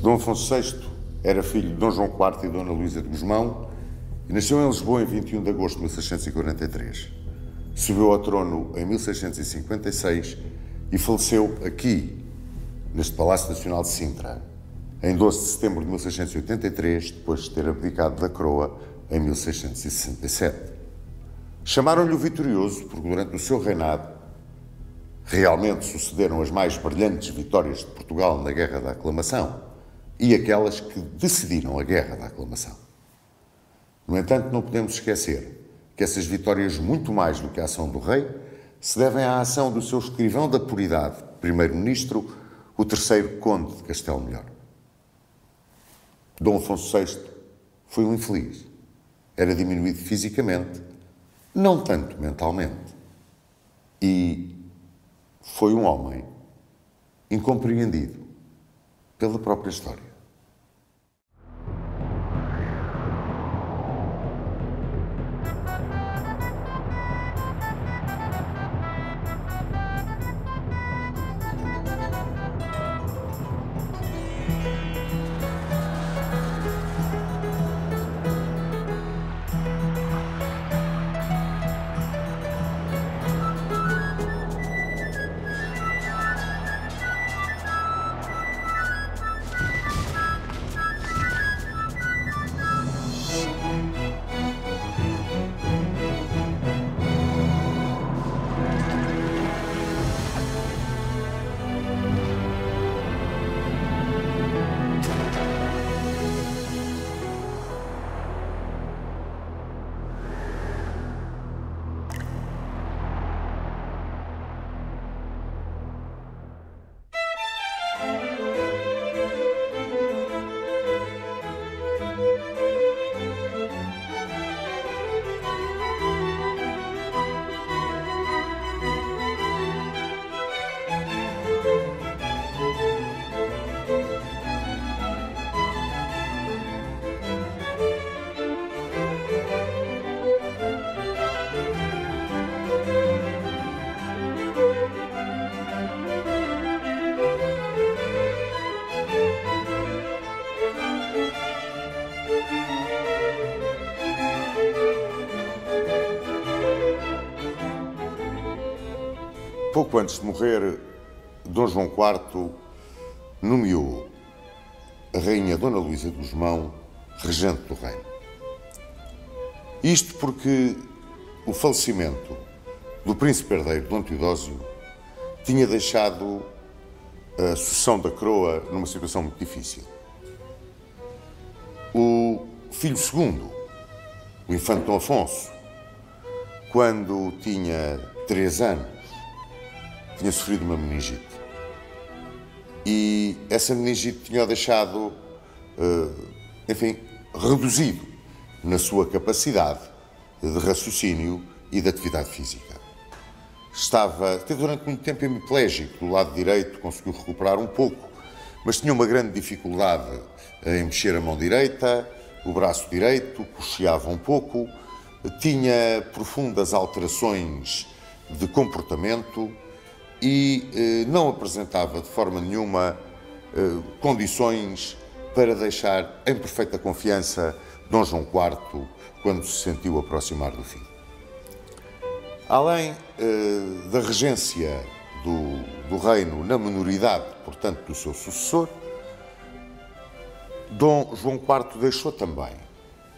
Dom Afonso VI era filho de Dom João IV e Dona Luísa de Gusmão e nasceu em Lisboa em 21 de agosto de 1643. Subiu ao trono em 1656 e faleceu aqui, neste Palácio Nacional de Sintra, em 12 de setembro de 1683, depois de ter abdicado da coroa em 1667. Chamaram-lhe o Vitorioso porque durante o seu reinado realmente sucederam as mais brilhantes vitórias de Portugal na Guerra da Aclamação e aquelas que decidiram a Guerra da Aclamação. No entanto, não podemos esquecer que essas vitórias, muito mais do que a ação do rei, se devem à ação do seu escrivão da puridade, primeiro-ministro, o terceiro conde de Castelo Melhor. Dom Afonso VI foi um infeliz. Era diminuído fisicamente, não tanto mentalmente. E foi um homem incompreendido pela própria história. Pouco antes de morrer, Dom João IV nomeou a rainha Dona Luísa de Gusmão regente do reino. Isto porque o falecimento do príncipe herdeiro Dom Teodósio tinha deixado a sucessão da coroa numa situação muito difícil. O filho segundo, o infante Dom Afonso, quando tinha 3 anos, tinha sofrido uma meningite. E essa meningite tinha-o deixado, reduzido na sua capacidade de raciocínio e de atividade física. Teve durante muito tempo hemiplégico do lado direito, conseguiu recuperar um pouco, mas tinha uma grande dificuldade em mexer a mão direita, o braço direito, cocheava um pouco, tinha profundas alterações de comportamento e não apresentava de forma nenhuma condições para deixar em perfeita confiança Dom João IV quando se sentiu aproximar do fim. Além da regência do reino na minoridade, portanto, do seu sucessor, Dom João IV deixou também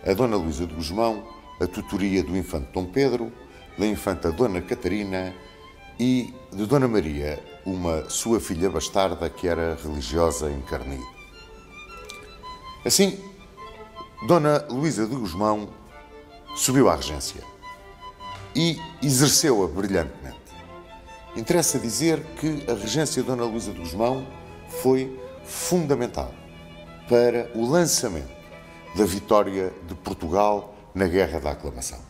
a Dona Luísa de Gusmão a tutoria do infante Dom Pedro, da infanta Dona Catarina e de Dona Maria, uma sua filha bastarda que era religiosa encarnida. Assim, Dona Luísa de Gusmão subiu à regência e exerceu-a brilhantemente. Interessa dizer que a regência de Dona Luísa de Gusmão foi fundamental para o lançamento da vitória de Portugal na Guerra da Aclamação.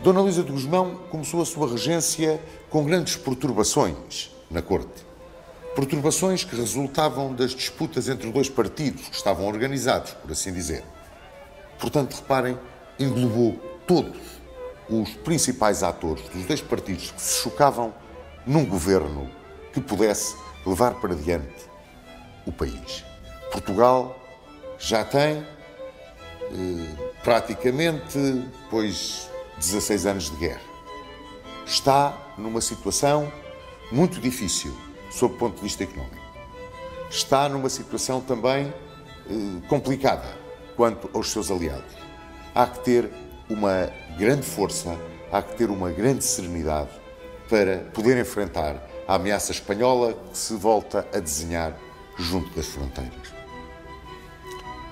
Dona Luísa de Gusmão começou a sua regência com grandes perturbações na corte. Perturbações que resultavam das disputas entre 2 partidos que estavam organizados, por assim dizer. Portanto, reparem, englobou todos os principais atores dos 2 partidos que se chocavam num governo que pudesse levar para diante o país. Portugal já tem praticamente, pois, 16 anos de guerra. Está numa situação muito difícil, sob o ponto de vista económico. Está numa situação também complicada quanto aos seus aliados. Há que ter uma grande força, há que ter uma grande serenidade para poder enfrentar a ameaça espanhola que se volta a desenhar junto das fronteiras.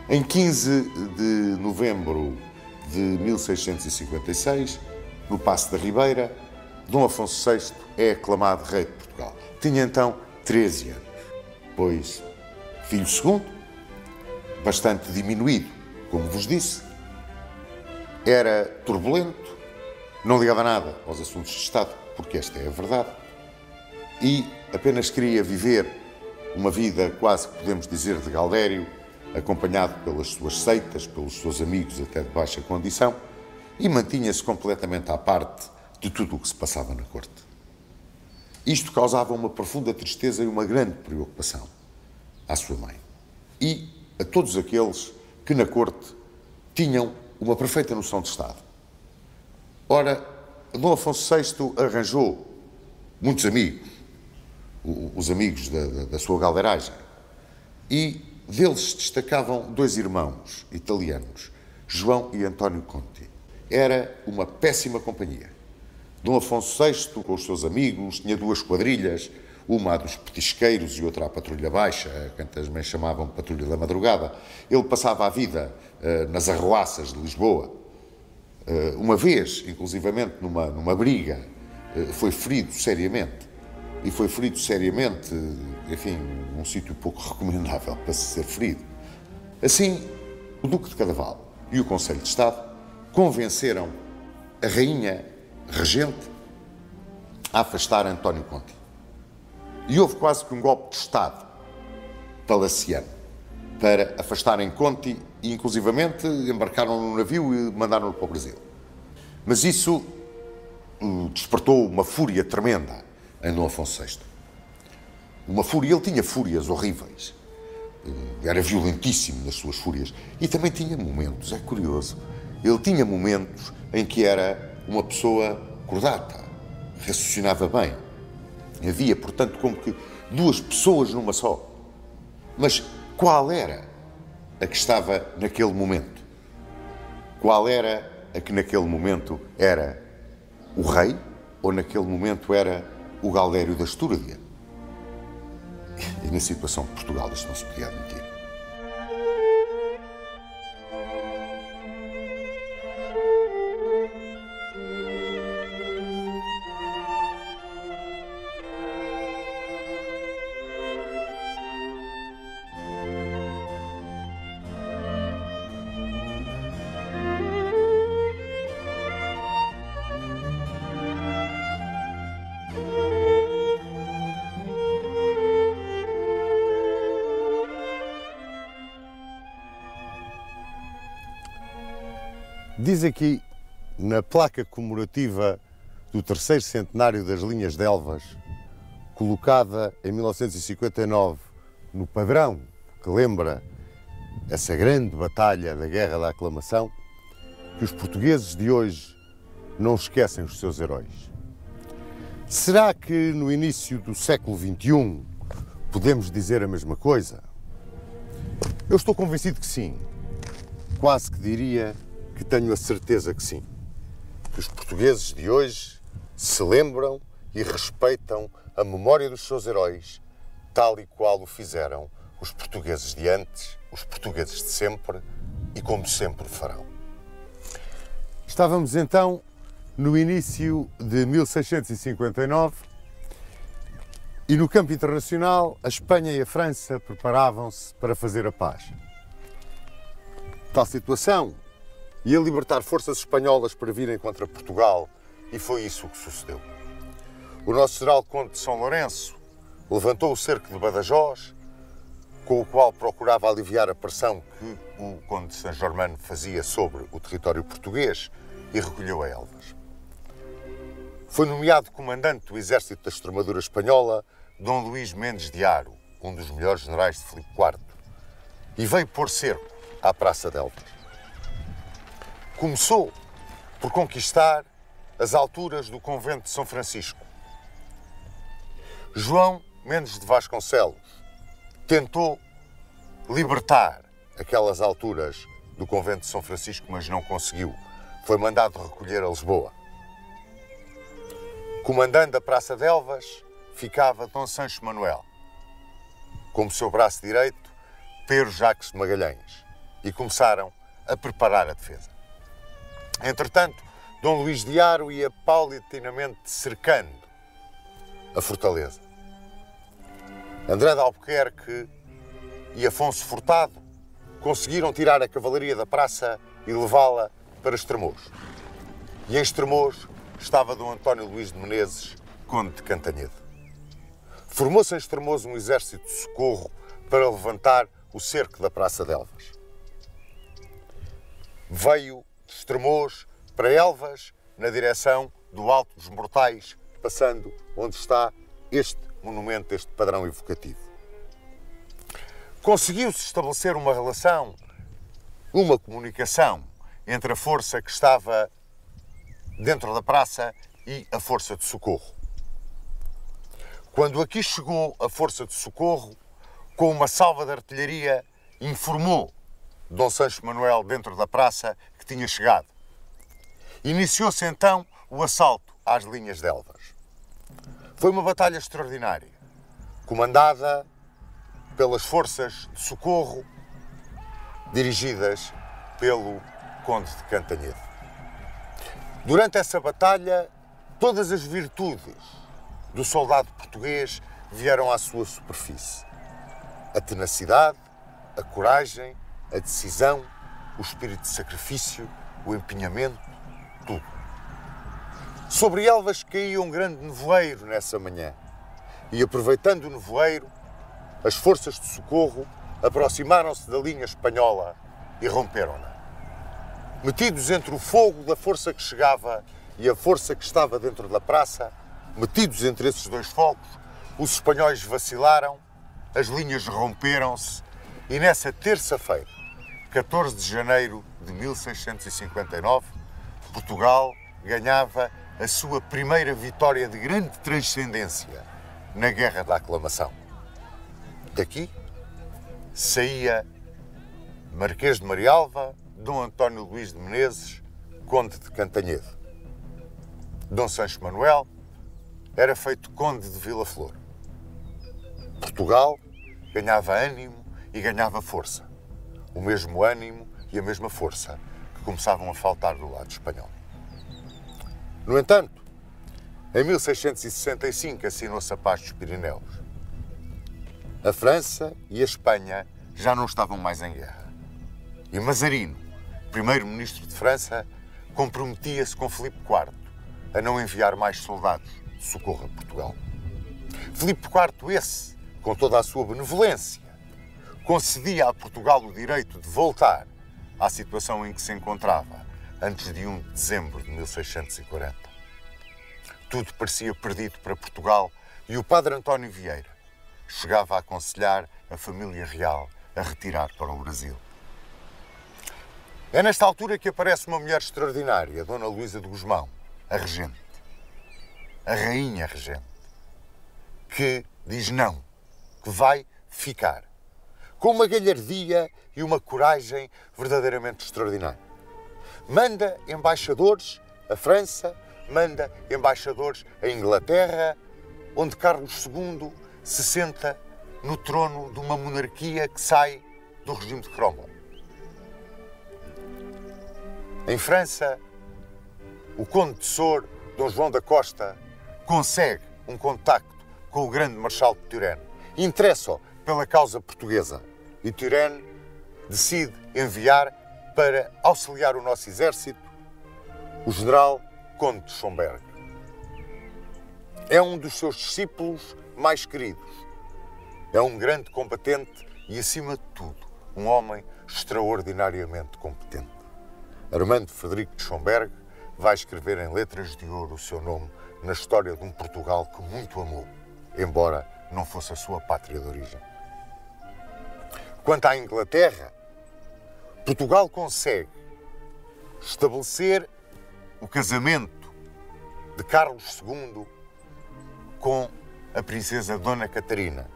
Em 15 de novembro de 1656, no Paço da Ribeira, Dom Afonso VI é aclamado rei de Portugal. Tinha então 13 anos, pois filho segundo, bastante diminuído, como vos disse, era turbulento, não ligava nada aos assuntos de Estado, porque esta é a verdade, e apenas queria viver uma vida quase que podemos dizer de gaudério, acompanhado pelas suas seitas, pelos seus amigos até de baixa condição, e mantinha-se completamente à parte de tudo o que se passava na corte. Isto causava uma profunda tristeza e uma grande preocupação à sua mãe e a todos aqueles que na corte tinham uma perfeita noção de Estado. Ora, Dom Afonso VI arranjou muitos amigos, os amigos da sua galderagem, e deles destacavam dois irmãos italianos, João e António Conti. Era uma péssima companhia. Dom Afonso VI, com os seus amigos, tinha duas quadrilhas, uma dos petisqueiros e outra a Patrulha Baixa, que também chamavam Patrulha da Madrugada. Ele passava a vida nas arruaças de Lisboa. Uma vez, inclusivamente, numa briga, foi ferido seriamente. E foi ferido seriamente, enfim, num sítio pouco recomendável para se ser ferido. Assim, o Duque de Cadaval e o Conselho de Estado convenceram a rainha regente a afastar António Conti. E houve quase que um golpe de Estado palaciano para afastarem Conti e, inclusivamente, embarcaram num navio e mandaram-no para o Brasil. Mas isso despertou uma fúria tremenda em Dom Afonso VI. Uma fúria, ele tinha fúrias horríveis. Era violentíssimo nas suas fúrias. E também tinha momentos, é curioso, ele tinha momentos em que era uma pessoa cordata, raciocinava bem. Havia, portanto, como que duas pessoas numa só. Mas qual era a que estava naquele momento? Qual era a que naquele momento era o rei ou naquele momento era o Galdério da Astúrdia? E na situação de Portugal isto não se podia admitir. Diz aqui, na placa comemorativa do terceiro centenário das Linhas de Elvas, colocada em 1959 no padrão que lembra essa grande batalha da Guerra da Aclamação, que os portugueses de hoje não esquecem os seus heróis. Será que no início do século XXI podemos dizer a mesma coisa? Eu estou convencido que sim. Quase que diria que tenho a certeza que sim. Que os portugueses de hoje se lembram e respeitam a memória dos seus heróis, tal e qual o fizeram os portugueses de antes, os portugueses de sempre e como sempre farão. Estávamos então no início de 1659 e no campo internacional a Espanha e a França preparavam-se para fazer a paz. Tal situação ia libertar forças espanholas para virem contra Portugal e foi isso que sucedeu. O nosso geral Conde de São Lourenço levantou o cerco de Badajoz, com o qual procurava aliviar a pressão que o Conde de Saint-Germain fazia sobre o território português e recolheu a Elvas. Foi nomeado comandante do exército da Extremadura espanhola Dom Luís Mendes de Haro, um dos melhores generais de Filipe IV, e veio pôr cerco à Praça de Elvas. Começou por conquistar as alturas do convento de São Francisco. João Mendes de Vasconcelos tentou libertar aquelas alturas do convento de São Francisco, mas não conseguiu. Foi mandado recolher a Lisboa. Comandando a Praça de Elvas ficava Dom Sancho Manuel, como seu braço direito, Pedro Jacques de Magalhães, e começaram a preparar a defesa. Entretanto, Dom Luís de Haro ia paulatinamente cercando a fortaleza. André de Albuquerque e Afonso Furtado conseguiram tirar a cavalaria da praça e levá-la para Estremoz. E em Estremoz estava Dom António Luís de Menezes, conde de Cantanhede. Formou-se em Estremoz um exército de socorro para levantar o cerco da Praça de Elvas. Veio de Estremoz para Elvas, na direção do Alto dos Mortais, passando onde está este monumento, este padrão evocativo. Conseguiu-se estabelecer uma relação, uma comunicação entre a força que estava dentro da praça e a força de socorro. Quando aqui chegou a força de socorro, com uma salva de artilharia, informou Dom Sancho Manuel dentro da praça que tinha chegado. Iniciou-se então o assalto às linhas de Elvas. Foi uma batalha extraordinária, comandada pelas forças de socorro dirigidas pelo conde de Cantanhede. Durante essa batalha, todas as virtudes do soldado português vieram à sua superfície. A tenacidade, a coragem, a decisão, o espírito de sacrifício, o empenhamento, tudo. Sobre Elvas caía um grande nevoeiro nessa manhã e, aproveitando o nevoeiro, as forças de socorro aproximaram-se da linha espanhola e romperam-na. Metidos entre o fogo da força que chegava e a força que estava dentro da praça, metidos entre esses dois fogos, os espanhóis vacilaram, as linhas romperam-se e nessa terça-feira, 14 de janeiro de 1659, Portugal ganhava a sua primeira vitória de grande transcendência na Guerra da Aclamação. Daqui saía Marquês de Marialva, Dom António Luís de Menezes, conde de Cantanhede. Dom Sancho Manuel era feito conde de Vila Flor. Portugal ganhava ânimo e ganhava força. O mesmo ânimo e a mesma força que começavam a faltar do lado espanhol. No entanto, em 1665 assinou-se a Paz dos Pirineus. A França e a Espanha já não estavam mais em guerra. E Mazarino, primeiro-ministro de França, comprometia-se com Filipe IV a não enviar mais soldados de socorro a Portugal. Filipe IV, esse, com toda a sua benevolência, concedia a Portugal o direito de voltar à situação em que se encontrava antes de 1 de dezembro de 1640. Tudo parecia perdido para Portugal e o padre António Vieira chegava a aconselhar a família real a retirar para o Brasil. É nesta altura que aparece uma mulher extraordinária, Dona Luísa de Gusmão, a regente, a rainha regente, que diz não, que vai ficar, com uma galhardia e uma coragem verdadeiramente extraordinária. Manda embaixadores à França, manda embaixadores à Inglaterra, onde Carlos II se senta no trono de uma monarquia que sai do regime de Cromwell. Em França, o conde de Sor, Dom João da Costa, consegue um contacto com o grande marechal de Turenne. Interessa-o pela causa portuguesa e Turenne decide enviar para auxiliar o nosso exército o general Conde de Schomberg. É um dos seus discípulos mais queridos. É um grande combatente e, acima de tudo, um homem extraordinariamente competente. Armando Frederico de Schomberg vai escrever em letras de ouro o seu nome na história de um Portugal que muito amou, embora não fosse a sua pátria de origem. Quanto à Inglaterra, Portugal consegue estabelecer o casamento de Carlos II com a princesa Dona Catarina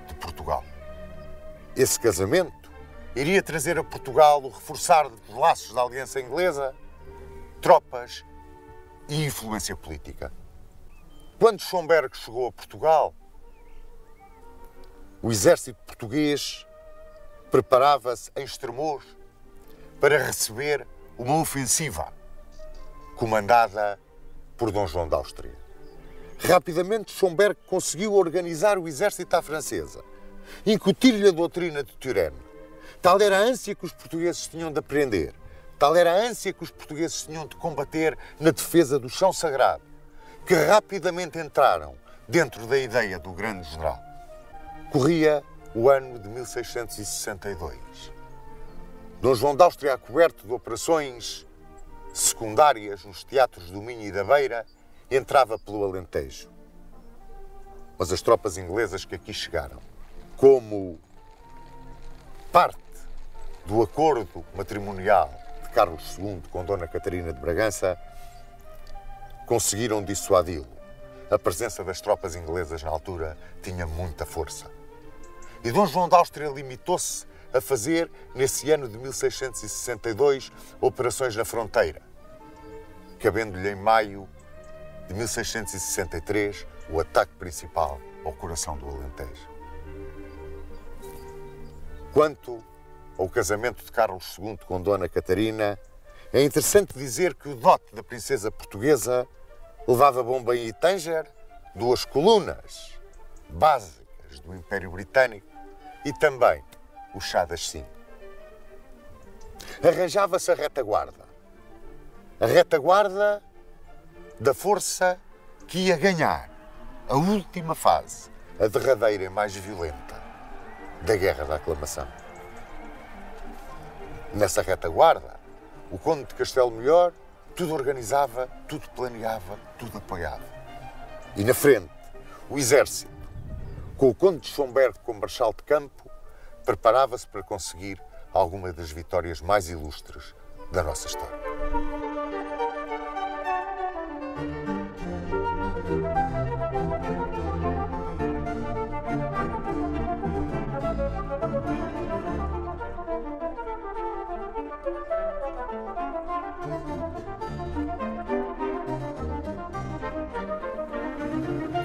de Portugal. Esse casamento iria trazer a Portugal o reforçar dos laços da aliança inglesa, tropas e influência política. Quando Schomberg chegou a Portugal, o exército português preparava-se em Estremoz para receber uma ofensiva comandada por Dom João da Áustria. Rapidamente, Schomberg conseguiu organizar o exército à francesa, incutir-lhe a doutrina de Turenne. Tal era a ânsia que os portugueses tinham de aprender, tal era a ânsia que os portugueses tinham de combater na defesa do chão sagrado, que rapidamente entraram dentro da ideia do grande general. Corria o ano de 1662. Dom João da Áustria, coberto de operações secundárias nos teatros do Minho e da Beira, entrava pelo Alentejo. Mas as tropas inglesas que aqui chegaram, como parte do acordo matrimonial de Carlos II com Dona Catarina de Bragança, conseguiram dissuadi-lo. A presença das tropas inglesas na altura tinha muita força. E Dom João da Áustria limitou-se a fazer, nesse ano de 1662, operações na fronteira, cabendo-lhe em maio de 1663 o ataque principal ao coração do Alentejo. Quanto ao casamento de Carlos II com Dona Catarina, é interessante dizer que o dote da princesa portuguesa levava Bombaim e Tânger, duas colunas básicas do Império Britânico, e também o chá das 5. Arranjava-se a retaguarda da força que ia ganhar a última fase, a derradeira e mais violenta da Guerra da Aclamação. Nessa retaguarda, o Conde de Castelo Melhor tudo organizava, tudo planeava, tudo apoiava. E na frente, o exército, com o Conde de Schomberg como marechal de campo, preparava-se para conseguir alguma das vitórias mais ilustres da nossa história.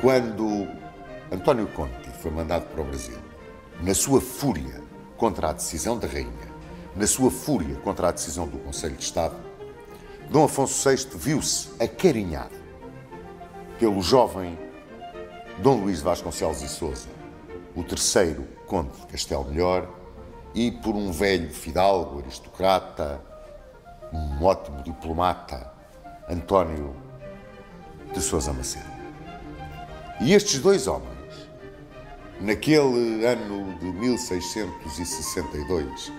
Quando António Conti foi mandado para o Brasil, na sua fúria contra a decisão da rainha, na sua fúria contra a decisão do Conselho de Estado, Dom Afonso VI viu-se acarinhado pelo jovem Dom Luís de Vasconcelos e Sousa, o terceiro Conde de Castelo Melhor, e por um velho fidalgo, aristocrata, um ótimo diplomata, António de Sousa Macedo. E estes dois homens, naquele ano de 1662,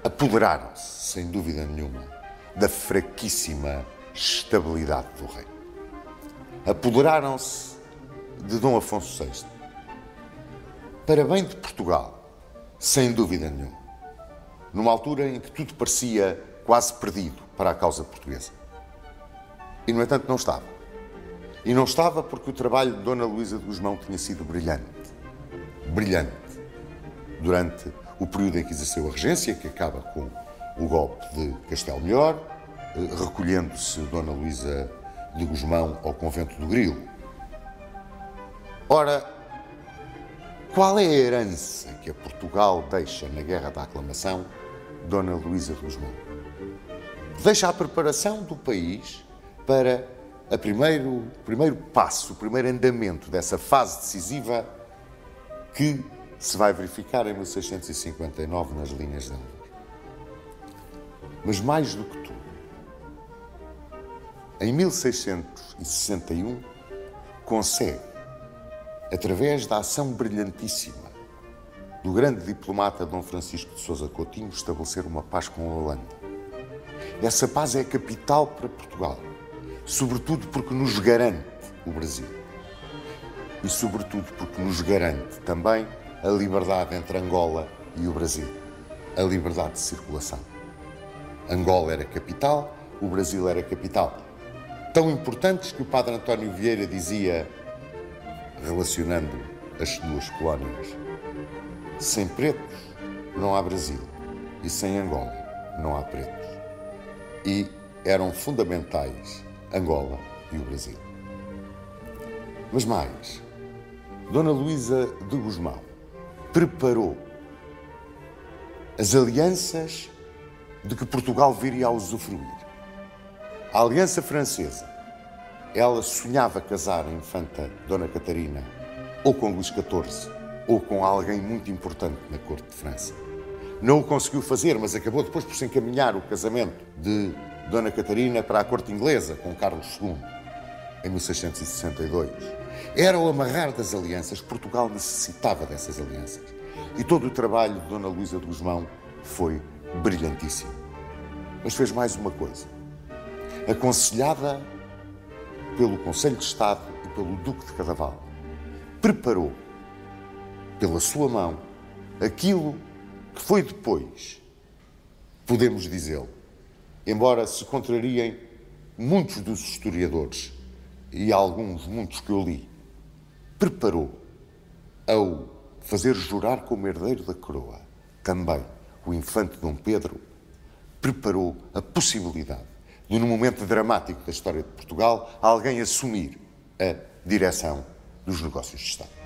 apoderaram-se, sem dúvida nenhuma, da fraquíssima estabilidade do reino. Apoderaram-se de Dom Afonso VI, para bem de Portugal, sem dúvida nenhuma, numa altura em que tudo parecia quase perdido para a causa portuguesa. E, no entanto, não estava. E não estava porque o trabalho de Dona Luísa de Gusmão tinha sido brilhante. Brilhante. Durante o período em que exerceu a regência, que acaba com o golpe de Castelo Melhor, recolhendo-se Dona Luísa de Gusmão ao convento do Grilo. Ora, qual é a herança que a Portugal deixa na Guerra da Aclamação, Dona Luísa de Gusmão? Deixa a preparação do país para o primeiro passo, o primeiro andamento dessa fase decisiva que se vai verificar em 1659 nas linhas de Elvas. Mas mais do que tudo, em 1661 consegue, através da ação brilhantíssima do grande diplomata Dom Francisco de Sousa Coutinho, estabelecer uma paz com a Holanda. Essa paz é capital para Portugal, sobretudo porque nos garante o Brasil e sobretudo porque nos garante também a liberdade entre Angola e o Brasil, a liberdade de circulação. Angola era capital, o Brasil era capital. Tão importantes que o padre António Vieira dizia, relacionando as duas colónias, sem pretos não há Brasil e sem Angola não há pretos. E eram fundamentais Angola e o Brasil. Mas mais, Dona Luísa de Gusmão preparou as alianças de que Portugal viria a usufruir. A Aliança Francesa, ela sonhava casar a infanta Dona Catarina ou com Luís XIV ou com alguém muito importante na corte de França. Não o conseguiu fazer, mas acabou depois por se encaminhar o casamento de Dona Catarina para a corte inglesa com Carlos II, em 1662. Era o amarrar das alianças. Portugal necessitava dessas alianças. E todo o trabalho de Dona Luísa de Gusmão foi brilhantíssimo. Mas fez mais uma coisa. Aconselhada pelo Conselho de Estado e pelo Duque de Cadaval, preparou, pela sua mão, aquilo que foi depois, podemos dizê-lo, embora se contrariem muitos dos historiadores e muitos que eu li, preparou, ao fazer jurar como herdeiro da coroa, também o infante Dom Pedro, preparou a possibilidade de, num momento dramático da história de Portugal, alguém assumir a direção dos negócios de Estado.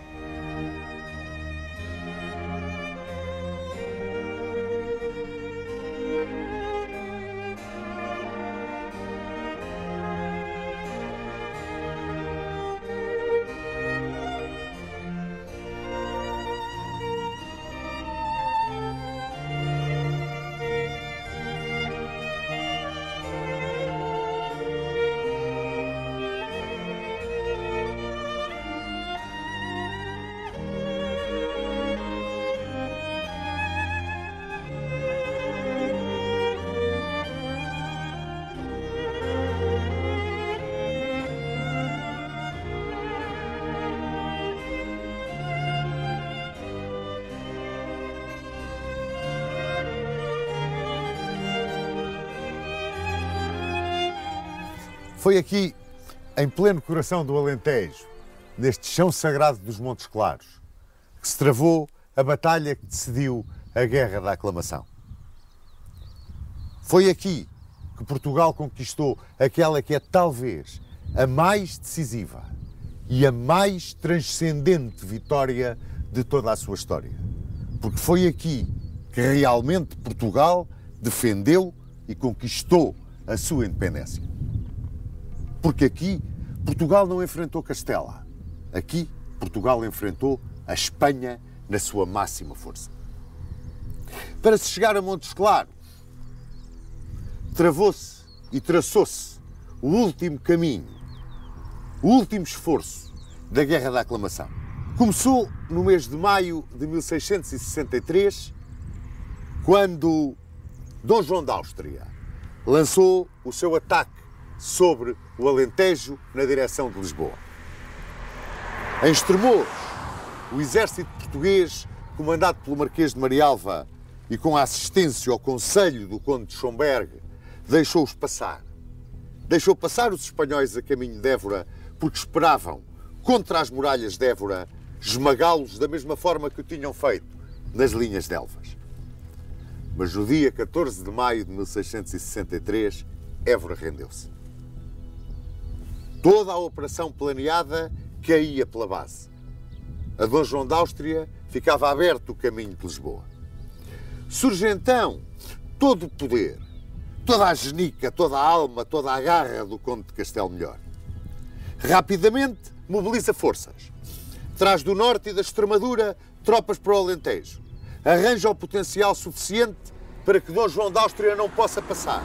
Foi aqui, em pleno coração do Alentejo, neste chão sagrado dos Montes Claros, que se travou a batalha que decidiu a Guerra da Aclamação. Foi aqui que Portugal conquistou aquela que é talvez a mais decisiva e a mais transcendente vitória de toda a sua história. Porque foi aqui que realmente Portugal defendeu e conquistou a sua independência. Porque aqui Portugal não enfrentou Castela. Aqui Portugal enfrentou a Espanha na sua máxima força. Para se chegar a Montes Claros, travou-se e traçou-se o último caminho, o último esforço da Guerra da Aclamação. Começou no mês de maio de 1663, quando Dom João da Áustria lançou o seu ataque sobre o Alentejo na direção de Lisboa. Em Estremoz, o exército português, comandado pelo Marquês de Marialva e com a assistência ao conselho do Conde de Schomberg, deixou-os passar. Deixou passar os espanhóis a caminho de Évora porque esperavam, contra as muralhas de Évora, esmagá-los da mesma forma que o tinham feito nas linhas de Elvas. Mas no dia 14 de maio de 1663, Évora rendeu-se. Toda a operação planeada caía pela base. A Dom João da Áustria ficava aberto o caminho de Lisboa. Surge então todo o poder, toda a genica, toda a alma, toda a garra do Conde de Castelo Melhor. Rapidamente mobiliza forças. Traz do norte e da Extremadura tropas para o Alentejo. Arranja o potencial suficiente para que Dom João da Áustria não possa passar.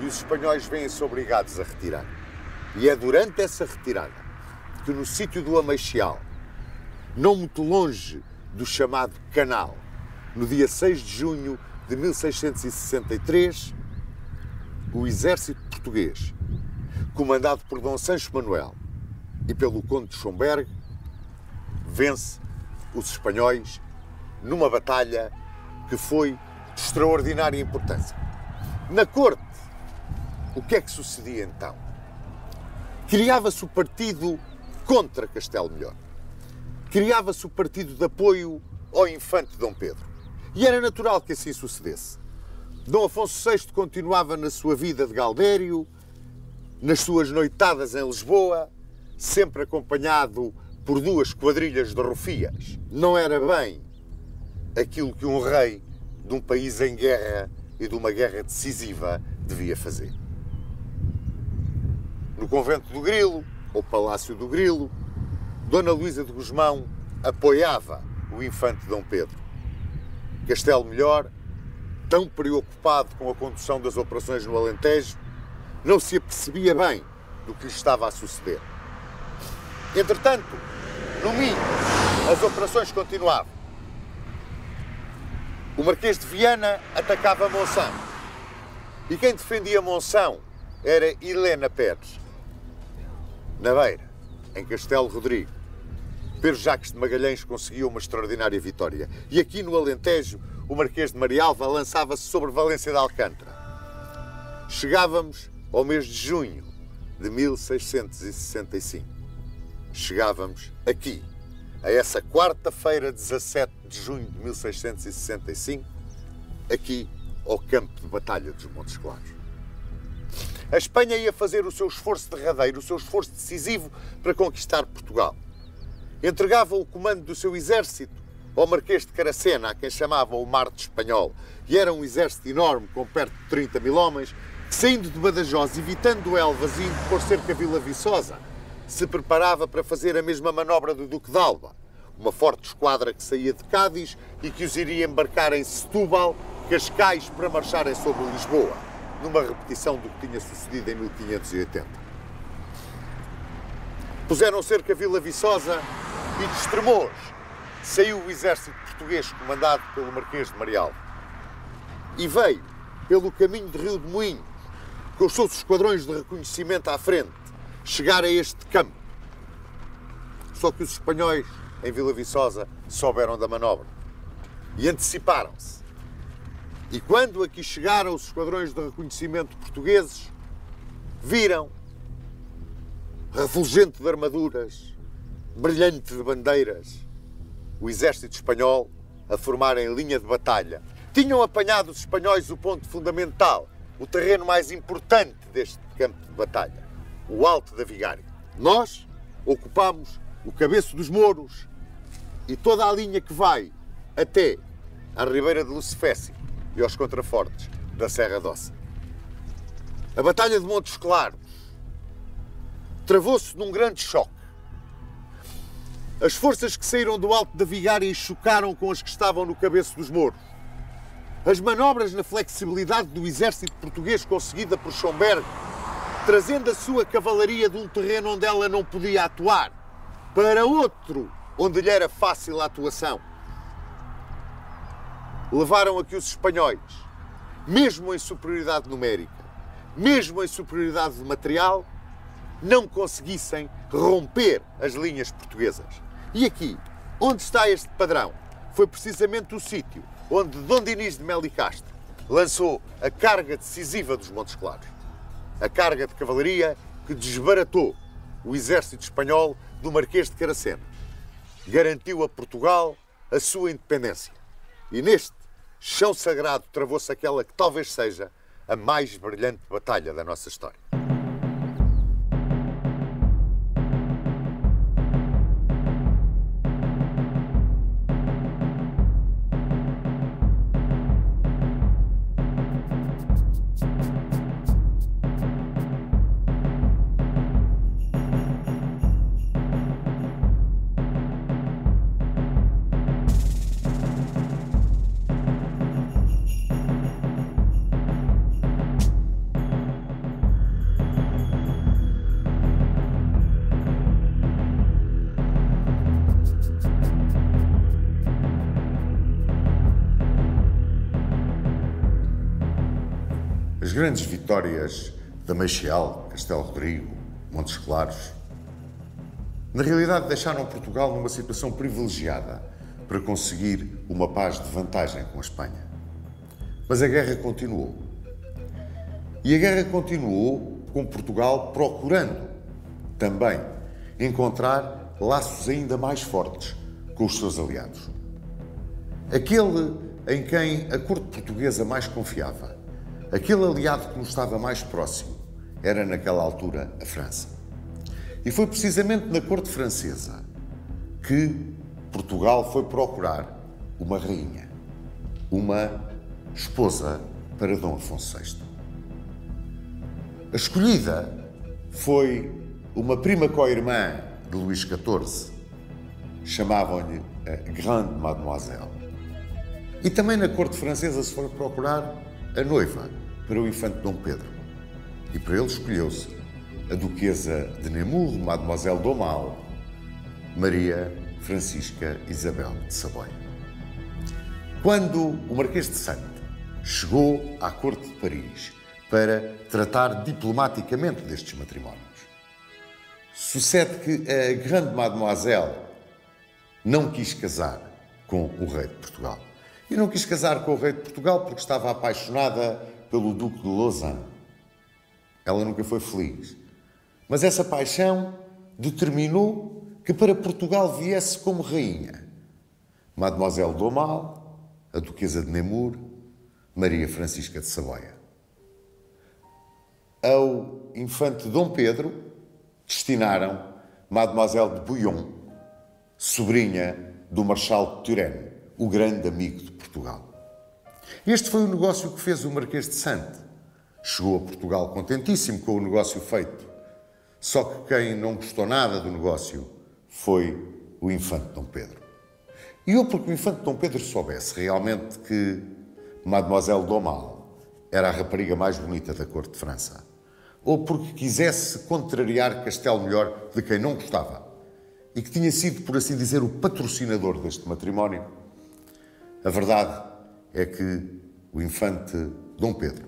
E os espanhóis vêm-se obrigados a retirar. E é durante essa retirada que no sítio do Ameixial, não muito longe do chamado Canal, no dia 6 de junho de 1663, o exército português, comandado por Dom Sancho Manuel e pelo Conde de Schomberg, vence os espanhóis numa batalha que foi de extraordinária importância. Na corte, o que é que sucedia então? Criava-se o partido contra Castelo Melhor. Criava-se o partido de apoio ao infante Dom Pedro. E era natural que assim sucedesse. Dom Afonso VI continuava na sua vida de gaudério, nas suas noitadas em Lisboa, sempre acompanhado por 2 quadrilhas de rufias. Não era bem aquilo que um rei de um país em guerra e de uma guerra decisiva devia fazer. No convento do Grilo, ou Palácio do Grilo, Dona Luísa de Gusmão apoiava o infante Dom Pedro. Castelo Melhor, tão preocupado com a condução das operações no Alentejo, não se apercebia bem do que lhe estava a suceder. Entretanto, no Minho, as operações continuavam. O Marquês de Viana atacava Monção. E quem defendia Monção era Helena Pérez. Na Beira, em Castelo Rodrigo, Pedro Jacques de Magalhães conseguiu uma extraordinária vitória. E aqui no Alentejo, o Marquês de Marialva lançava-se sobre Valência de Alcântara. Chegávamos ao mês de junho de 1665. Chegávamos aqui, a essa quarta-feira, 17 de junho de 1665, aqui ao campo de batalha dos Montes Claros. A Espanha ia fazer o seu esforço derradeiro, o seu esforço decisivo para conquistar Portugal. Entregava o comando do seu exército ao Marquês de Caracena, a quem chamavam o Marte Espanhol, e era um exército enorme, com perto de 30 mil homens, que, saindo de Badajoz, evitando Elvas e indo por cerca Vila Viçosa, se preparava para fazer a mesma manobra do Duque de Alba, uma forte esquadra que saía de Cádiz e que os iria embarcar em Setúbal, Cascais, para marcharem sobre Lisboa, numa repetição do que tinha sucedido em 1580. Puseram cerca Vila Viçosa e de Estremoz saiu o exército português comandado pelo Marquês de Marialva. E veio pelo caminho de Rio de Moinhos, com os seus esquadrões de reconhecimento à frente, chegar a este campo. Só que os espanhóis, em Vila Viçosa, souberam da manobra e anteciparam-se. E quando aqui chegaram os esquadrões de reconhecimento portugueses, viram, refulgente de armaduras, brilhante de bandeiras, o exército espanhol a formar em linha de batalha. Tinham apanhado os espanhóis o ponto fundamental, o terreno mais importante deste campo de batalha, o Alto da Vigária. Nós ocupámos o Cabeço dos Mouros e toda a linha que vai até à Ribeira de Lucifécio e aos contrafortes da Serra d'Ossa. A Batalha de Montes Claros travou-se num grande choque. As forças que saíram do Alto da Vigária chocaram com as que estavam no Cabeço dos Mouros. As manobras na flexibilidade do exército português conseguida por Schomberg, trazendo a sua cavalaria de um terreno onde ela não podia atuar para outro onde lhe era fácil a atuação, levaram a que os espanhóis, mesmo em superioridade numérica, mesmo em superioridade de material, não conseguissem romper as linhas portuguesas. E aqui, onde está este padrão, foi precisamente o sítio onde Dom Dinis de Melo e Castro lançou a carga decisiva dos Montes Claros. A carga de cavalaria que desbaratou o exército espanhol do Marquês de Caracena. Garantiu a Portugal a sua independência. E neste chão sagrado travou-se aquela que talvez seja a mais brilhante batalha da nossa história. As grandes vitórias da Meixal, Castelo Rodrigo, Montes Claros, na realidade deixaram Portugal numa situação privilegiada, para conseguir uma paz de vantagem com a Espanha. Mas a guerra continuou. E a guerra continuou com Portugal procurando também encontrar laços ainda mais fortes com os seus aliados. Aquele em quem a corte portuguesa mais confiava, aquele aliado que nos estava mais próximo, era naquela altura a França. E foi precisamente na corte francesa que Portugal foi procurar uma rainha, uma esposa para Dom Afonso VI. A escolhida foi uma prima co-irmã de Luís XIV, chamavam-lhe a Grande Mademoiselle. E também na corte francesa se foi procurar a noiva para o infante Dom Pedro. E para ele escolheu-se a duquesa de Nemours, Mademoiselle d'Aumale, Maria Francisca Isabel de Saboia. Quando o Marquês de Sade chegou à corte de Paris para tratar diplomaticamente destes matrimónios, sucede que a Grande Mademoiselle não quis casar com o rei de Portugal. E não quis casar com o rei de Portugal porque estava apaixonada pelo Duque de Lausanne. Ela nunca foi feliz. Mas essa paixão determinou que para Portugal viesse como rainha Mademoiselle d'Aumale, a duquesa de Nemours, Maria Francisca de Saboia. Ao infante Dom Pedro destinaram Mademoiselle de Bouillon, sobrinha do Marechal de Turenne, o grande amigo de Portugal. Este foi o negócio que fez o Marquês de Sade. Chegou a Portugal contentíssimo com o negócio feito. Só que quem não gostou nada do negócio foi o infante Dom Pedro. E ou porque o infante Dom Pedro soubesse realmente que Mademoiselle d'Aumale era a rapariga mais bonita da corte de França, ou porque quisesse contrariar Castelo Melhor, de quem não gostava, e que tinha sido, por assim dizer, o patrocinador deste matrimónio, a verdade é que o infante Dom Pedro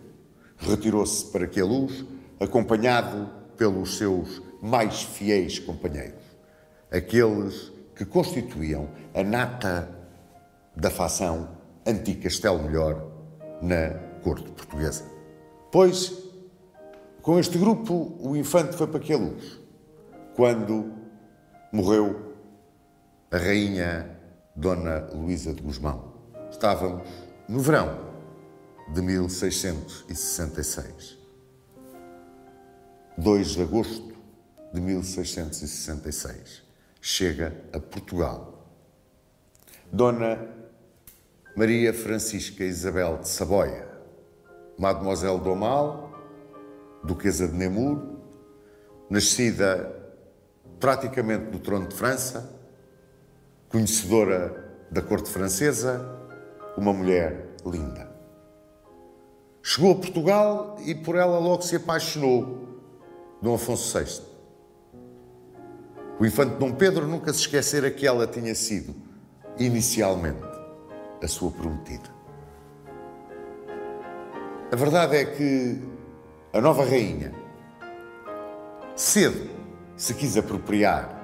retirou-se para Queluz, acompanhado pelos seus mais fiéis companheiros, aqueles que constituíam a nata da facção anti-Castelo Melhor na corte portuguesa. Pois, com este grupo, o infante foi para Queluz, quando morreu a rainha Dona Luísa de Gusmão. Estávamos no verão de 1666. 2 de agosto de 1666. Chega a Portugal Dona Maria Francisca Isabel de Saboia, Mademoiselle d'Aumale, duquesa de Nemours, nascida praticamente no trono de França, conhecedora da corte francesa, uma mulher linda. Chegou a Portugal e por ela logo se apaixonou Dom Afonso VI. O infante Dom Pedro nunca se esquecera que ela tinha sido, inicialmente, a sua prometida. A verdade é que a nova rainha cedo se quis apropriar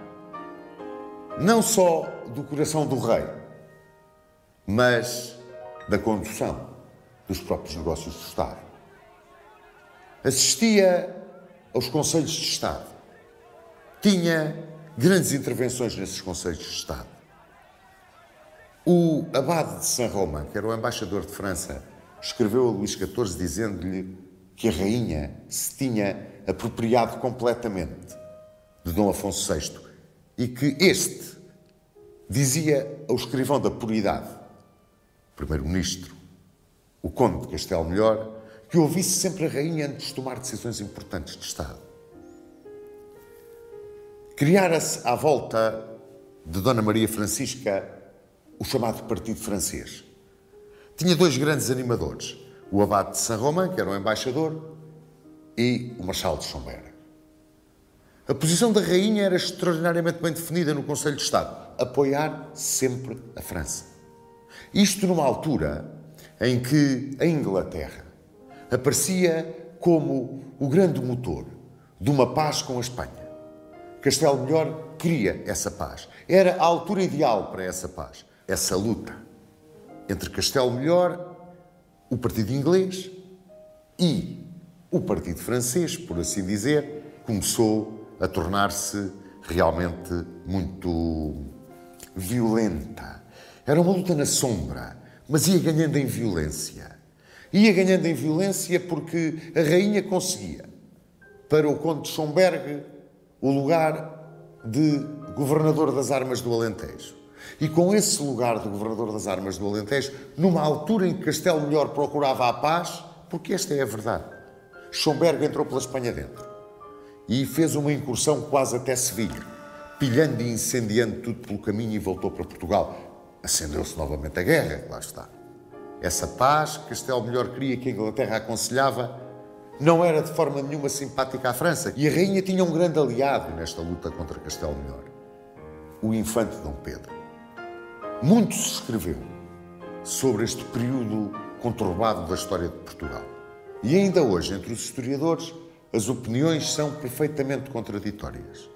não só do coração do rei, mas da condução dos próprios negócios do Estado. Assistia aos Conselhos de Estado. Tinha grandes intervenções nesses Conselhos de Estado. O abade de Saint-Romain, que era o embaixador de França, escreveu a Luís XIV dizendo-lhe que a rainha se tinha apropriado completamente de Dom Afonso VI e que este dizia ao escrivão da Puridade, primeiro-ministro, o conde de Castelo Melhor, que ouvisse sempre a rainha antes de tomar decisões importantes de Estado. Criara-se à volta de Dona Maria Francisca o chamado Partido Francês. Tinha dois grandes animadores, o abade de Saint-Romain, que era o embaixador, e o Marechal de Schomberg. A posição da rainha era extraordinariamente bem definida no Conselho de Estado, apoiar sempre a França. Isto numa altura em que a Inglaterra aparecia como o grande motor de uma paz com a Espanha. Castelo Melhor queria essa paz. Era a altura ideal para essa paz. essa luta entre Castelo Melhor, o partido inglês e o partido francês, por assim dizer, começou a tornar-se realmente muito violenta. Era uma luta na sombra, mas ia ganhando em violência. Ia ganhando em violência porque a rainha conseguia, para o conde de Schomberg, o lugar de governador das armas do Alentejo. E com esse lugar de governador das armas do Alentejo, numa altura em que Castelo Melhor procurava a paz, porque esta é a verdade, Schomberg entrou pela Espanha dentro e fez uma incursão quase até Sevilha, pilhando e incendiando tudo pelo caminho e voltou para Portugal. Acendeu-se novamente a guerra, lá está. Essa paz que Castelo Melhor queria, que a Inglaterra aconselhava, não era de forma nenhuma simpática à França. E a rainha tinha um grande aliado nesta luta contra Castelo Melhor, o infante Dom Pedro. Muito se escreveu sobre este período conturbado da história de Portugal. E ainda hoje, entre os historiadores, as opiniões são perfeitamente contraditórias.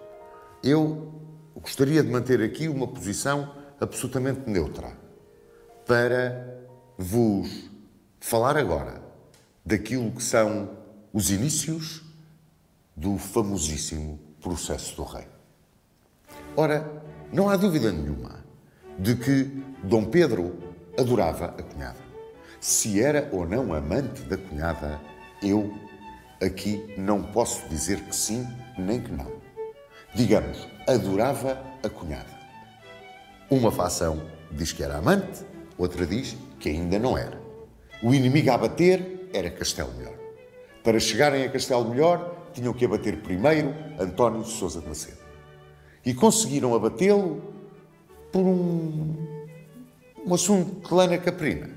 Eu gostaria de manter aqui uma posição absolutamente neutra para vos falar agora daquilo que são os inícios do famosíssimo processo do rei. Ora, não há dúvida nenhuma de que Dom Pedro adorava a cunhada. Se era ou não amante da cunhada, eu aqui não posso dizer que sim nem que não. Digamos, adorava a cunhada. Uma facção diz que era amante, outra diz que ainda não era. O inimigo a abater era Castelo Melhor. Para chegarem a Castelo Melhor, tinham que abater primeiro António de Sousa de Macedo. E conseguiram abatê-lo por um assunto de lana caprina.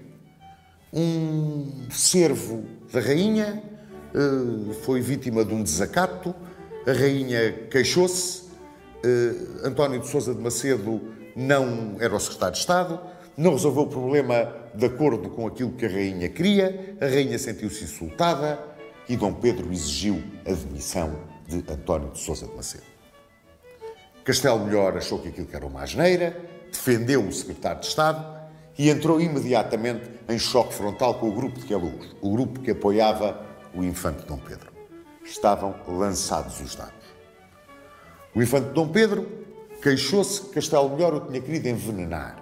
Um servo da rainha foi vítima de um desacato, a rainha queixou-se, António de Sousa de Macedo não era o secretário de Estado, não resolveu o problema de acordo com aquilo que a rainha queria, a rainha sentiu-se insultada e Dom Pedro exigiu a demissão de António de Sousa de Macedo. Castelo Melhor achou que aquilo era uma asneira, defendeu o secretário de Estado e entrou imediatamente em choque frontal com o grupo de Queluz, o grupo que apoiava o infante Dom Pedro. Estavam lançados os dados. O infante Dom Pedro queixou-se que Castelo Melhor o tinha querido envenenar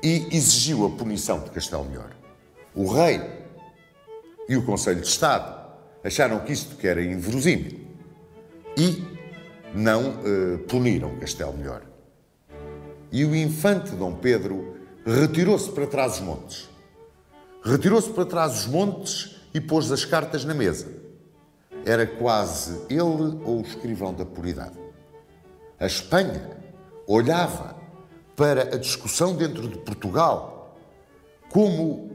e exigiu a punição de Castelo Melhor. O rei e o Conselho de Estado acharam que isto que era inverosímil e não puniram Castelo Melhor. E o infante Dom Pedro retirou-se para trás os montes. Retirou-se para trás os montes e pôs as cartas na mesa. Era quase ele ou o escrivão da puridade. A Espanha olhava para a discussão dentro de Portugal como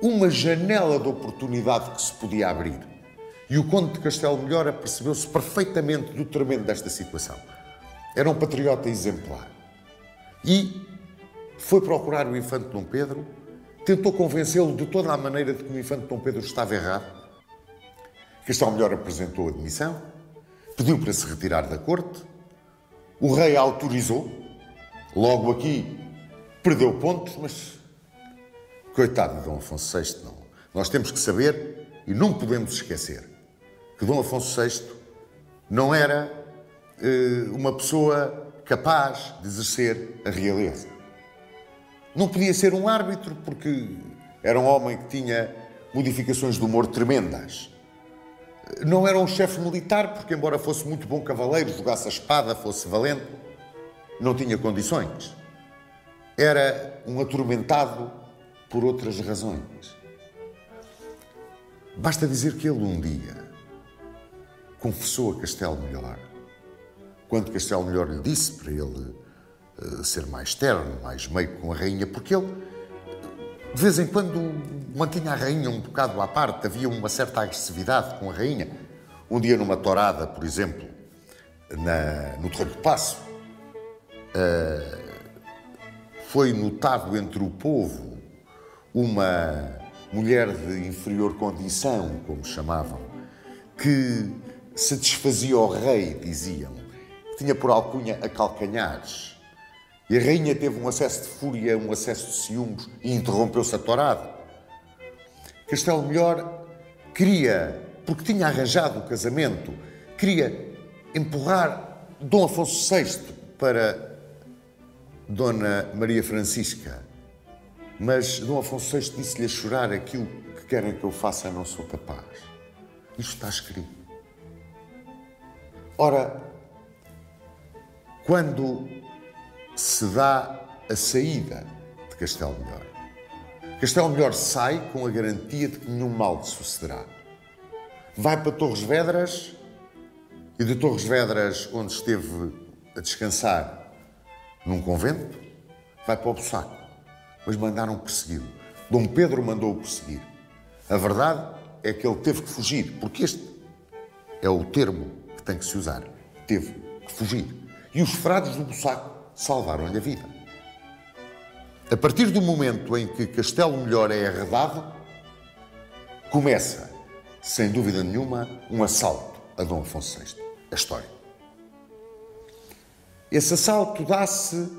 uma janela de oportunidade que se podia abrir. E o conde de Castelo Melhor apercebeu-se perfeitamente do tremendo desta situação. Era um patriota exemplar. E foi procurar o infante Dom Pedro, tentou convencê-lo de toda a maneira de que o infante Dom Pedro estava errado. Castelo Melhor apresentou a demissão, pediu para se retirar da corte, o rei autorizou, logo aqui perdeu pontos, mas coitado de Dom Afonso VI, não. Nós temos que saber e não podemos esquecer que Dom Afonso VI não era uma pessoa capaz de exercer a realeza. Não podia ser um árbitro porque era um homem que tinha modificações de humor tremendas. Não era um chefe militar porque, embora fosse muito bom cavaleiro, jogasse a espada, fosse valente, não tinha condições. Era um atormentado por outras razões. Basta dizer que ele um dia confessou a Castelo Melhor, quando Castelo Melhor lhe disse para ele ser mais terno, mais meigo com a rainha, porque ele, de vez em quando, mantinha a rainha um bocado à parte, havia uma certa agressividade com a rainha. Um dia, numa tourada, por exemplo, no Terreiro do Paço, foi notado entre o povo uma mulher de inferior condição, como chamavam, que se desfazia ao rei, diziam, tinha por alcunha a calcanhares, E a rainha teve um acesso de fúria, um acesso de ciúmes e interrompeu-se a tourada. Castelo Melhor queria, porque tinha arranjado o casamento, queria empurrar Dom Afonso VI para Dona Maria Francisca. Mas Dom Afonso VI disse-lhe a chorar: aquilo que querem que eu faça não sou capaz. Isto está escrito. Ora, quando se dá a saída de Castelo Melhor, Castelo Melhor sai com a garantia de que nenhum mal lhe sucederá. Vai para Torres Vedras e de Torres Vedras, onde esteve a descansar num convento, vai para o Bussaco. Mas mandaram persegui-lo. Dom Pedro mandou-o perseguir. A verdade é que ele teve que fugir, porque este é o termo que tem que se usar. Teve que fugir. E os frades do Bussaco salvaram-lhe a vida. A partir do momento em que Castelo Melhor é arredado, começa, sem dúvida nenhuma, um assalto a Dom Afonso VI. A história. Esse assalto dá-se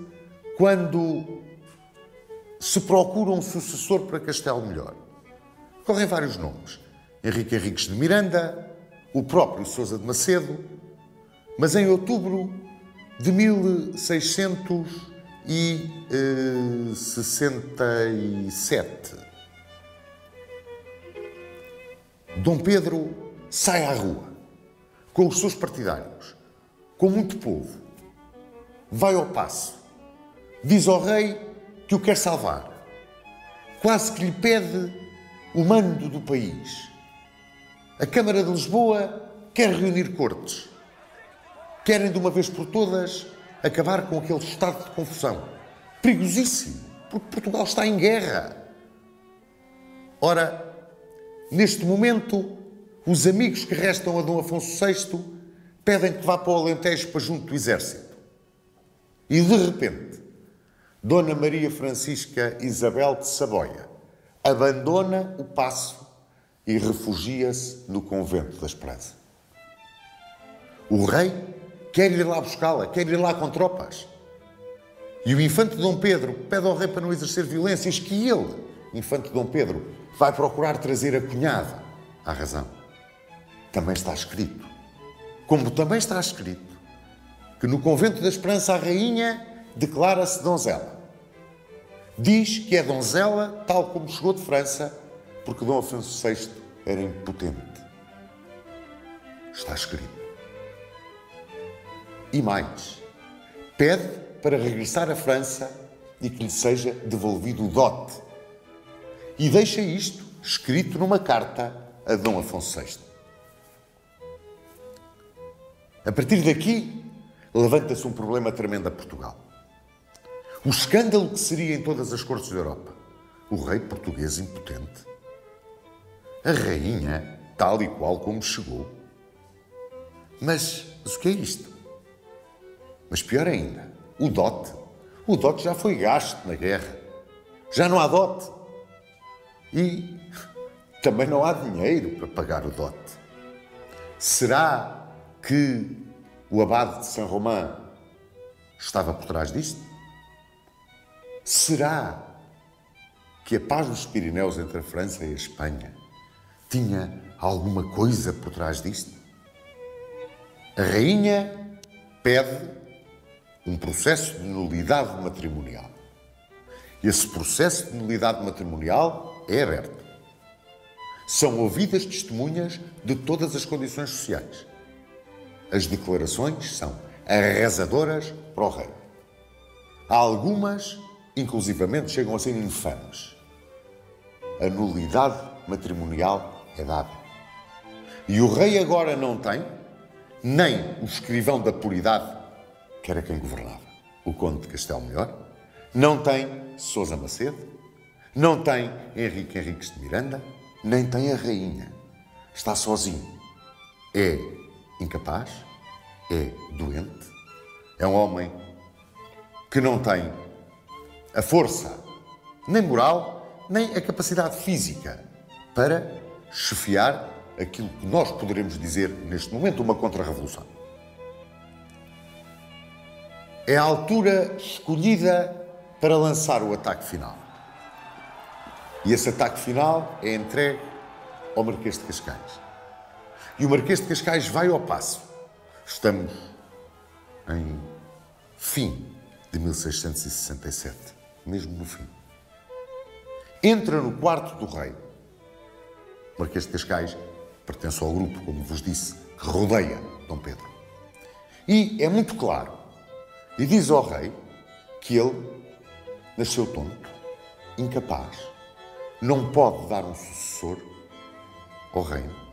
quando se procura um sucessor para Castelo Melhor. Correm vários nomes. Henrique Henriques de Miranda, o próprio Sousa de Macedo, mas em outubro de 1667, Dom Pedro sai à rua com os seus partidários, com muito povo, vai ao paço, diz ao rei que o quer salvar, quase que lhe pede o mando do país. A Câmara de Lisboa quer reunir cortes. Querem, de uma vez por todas, acabar com aquele estado de confusão. Perigosíssimo, porque Portugal está em guerra. Ora, neste momento, os amigos que restam a Dom Afonso VI pedem que vá para o Alentejo para junto do exército. E, de repente, Dona Maria Francisca Isabel de Saboia abandona o paço e refugia-se no convento da Esperança. O rei quer ir lá buscá-la, quer ir lá com tropas. E o infante Dom Pedro pede ao rei para não exercer violências, que ele, infante Dom Pedro, vai procurar trazer a cunhada à razão. Também está escrito, como também está escrito, que no convento da Esperança a rainha declara-se donzela. Diz que é donzela tal como chegou de França, porque Dom Afonso VI era impotente. Está escrito. E mais, pede para regressar à França e que lhe seja devolvido o dote. E deixa isto escrito numa carta a Dom Afonso VI. A partir daqui, levanta-se um problema tremendo a Portugal. O escândalo que seria em todas as cortes da Europa. O rei português impotente. A rainha, tal e qual como chegou. Mas o que é isto? Mas pior ainda, o dote. O dote já foi gasto na guerra. Já não há dote. E também não há dinheiro para pagar o dote. Será que o abade de São Romão estava por trás disto? Será que a paz dos Pirineus entre a França e a Espanha tinha alguma coisa por trás disto? A rainha pede um processo de nulidade matrimonial. Esse processo de nulidade matrimonial é aberto. São ouvidas testemunhas de todas as condições sociais. As declarações são arrasadoras para o rei. Há algumas, inclusivamente, chegam a ser infames. A nulidade matrimonial é dada. E o rei agora não tem nem o escrivão da puridade, que era quem governava, o conde de Castelo Melhor, não tem Sousa Macedo, não tem Henrique Henriques de Miranda, nem tem a rainha. Está sozinho. É incapaz, é doente, é um homem que não tem a força, nem moral, nem a capacidade física para chefiar aquilo que nós poderemos dizer neste momento uma contra-revolução. é a altura escolhida para lançar o ataque final. E esse ataque final é entregue ao Marquês de Cascais. E o Marquês de Cascais vai ao passo. Estamos em fim de 1667, mesmo no fim. Entra no quarto do rei. O Marquês de Cascais pertence ao grupo, como vos disse, que rodeia Dom Pedro. E é muito claro, e diz ao rei que ele nasceu tonto, incapaz, não pode dar um sucessor ao reino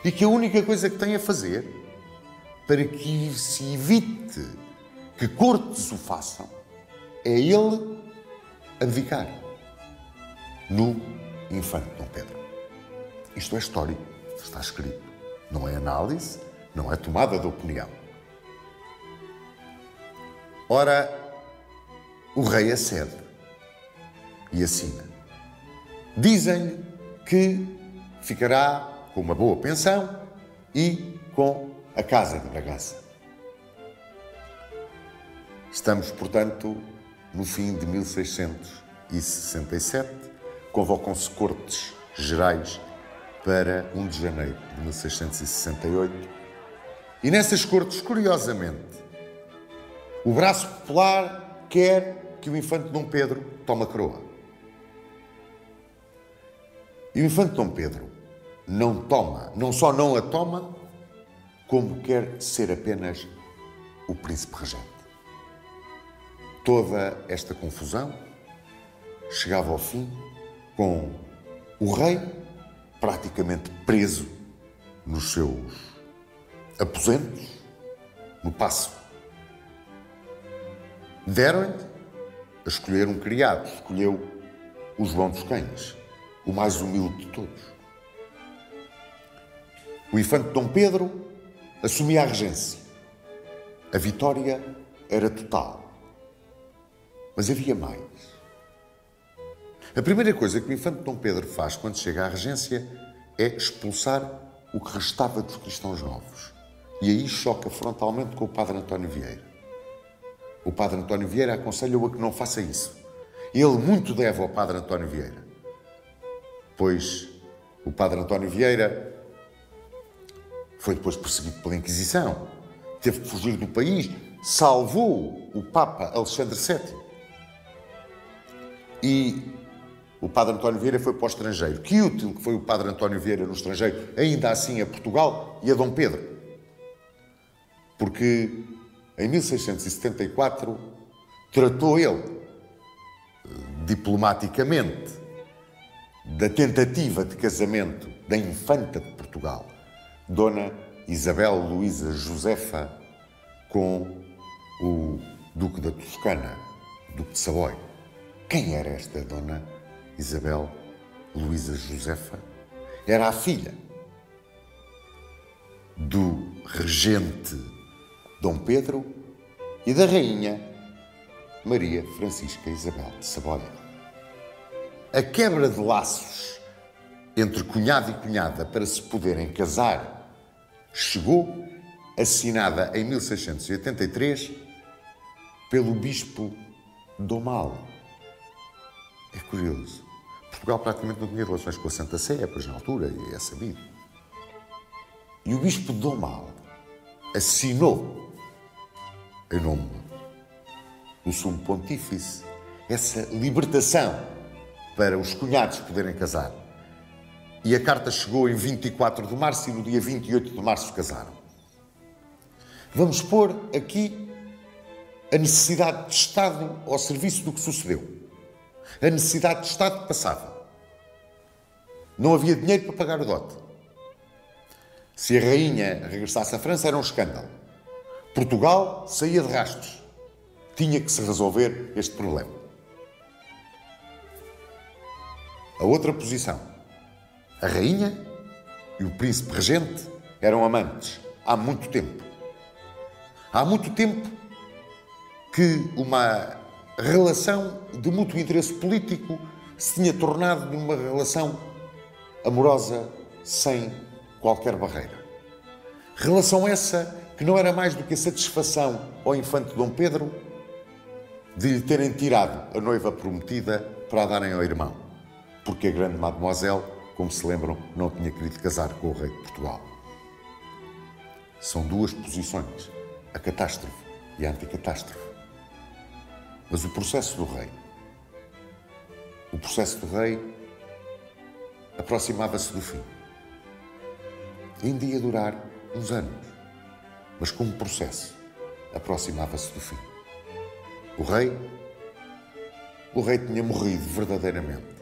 e que a única coisa que tem a fazer para que se evite que cortes o façam é ele abdicar no infante Dom Pedro. Isto é histórico, está escrito. Não é análise, não é tomada de opinião. Ora, o rei acede e assina. Dizem-lhe que ficará com uma boa pensão e com a casa de Bragança. Estamos, portanto, no fim de 1667. Convocam-se cortes gerais para 1 de janeiro de 1668. E nessas cortes, curiosamente, o braço popular quer que o infante Dom Pedro tome a coroa. E o infante Dom Pedro não só não a toma, como quer ser apenas o príncipe regente. Toda esta confusão chegava ao fim com o rei praticamente preso nos seus aposentos, no paço. Deram-lhe a escolher um criado, escolheu o João dos Cães, o mais humilde de todos. O infante Dom Pedro assumia a regência. A vitória era total. Mas havia mais. A primeira coisa que o infante Dom Pedro faz quando chega à regência é expulsar o que restava dos cristãos novos. E aí choca frontalmente com o padre António Vieira. O padre António Vieira aconselha-o a que não faça isso. Ele muito deve ao padre António Vieira, pois o padre António Vieira foi depois perseguido pela Inquisição, teve que fugir do país, salvou o Papa Alexandre VII. E o padre António Vieira foi para o estrangeiro. Que útil que foi o padre António Vieira no estrangeiro, ainda assim a Portugal e a Dom Pedro. Porque em 1674 tratou ele, diplomaticamente, da tentativa de casamento da infanta de Portugal, Dona Isabel Luísa Josefa, com o Duque da Toscana, Duque de Savoia. Quem era esta Dona Isabel Luísa Josefa? Era a filha do regente Dom Pedro e da rainha Maria Francisca Isabel de Savoia. A quebra de laços entre cunhado e cunhada para se poderem casar chegou, assinada em 1683, pelo bispo Domal. É curioso. Portugal praticamente não tinha relações com a Santa Sé, pois na altura, e é sabido. E o bispo Domal assinou, em nome do Sumo Pontífice, essa libertação para os cunhados poderem casar. E a carta chegou em 24 de março e no dia 28 de março casaram. Vamos pôr aqui a necessidade de Estado ao serviço do que sucedeu. A necessidade de Estado passava. Não havia dinheiro para pagar o dote. Se a rainha regressasse à França era um escândalo. Portugal saía de rastros. Tinha que se resolver este problema. A outra posição. A rainha e o príncipe regente eram amantes há muito tempo. Há muito tempo que uma relação de mútuo interesse político se tinha tornado numa relação amorosa sem qualquer barreira. Relação essa que não era mais do que a satisfação ao infante Dom Pedro de lhe terem tirado a noiva prometida para a darem ao irmão, porque a grande mademoiselle, como se lembram, não tinha querido casar com o rei de Portugal. São duas posições, a catástrofe e a anticatástrofe. Mas o processo do rei aproximava-se do fim. Ainda ia durar uns anos, mas como processo, aproximava-se do fim. O rei tinha morrido verdadeiramente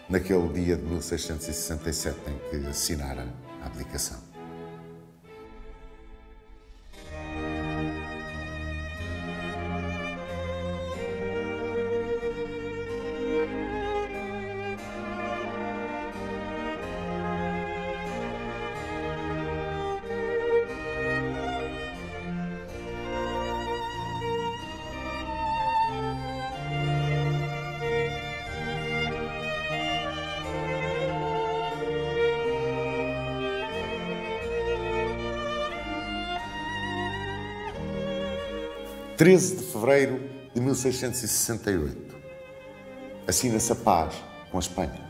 naquele dia de 1667 em que assinara a abdicação. – 13 de fevereiro de 1668, assina-se a paz com a Espanha.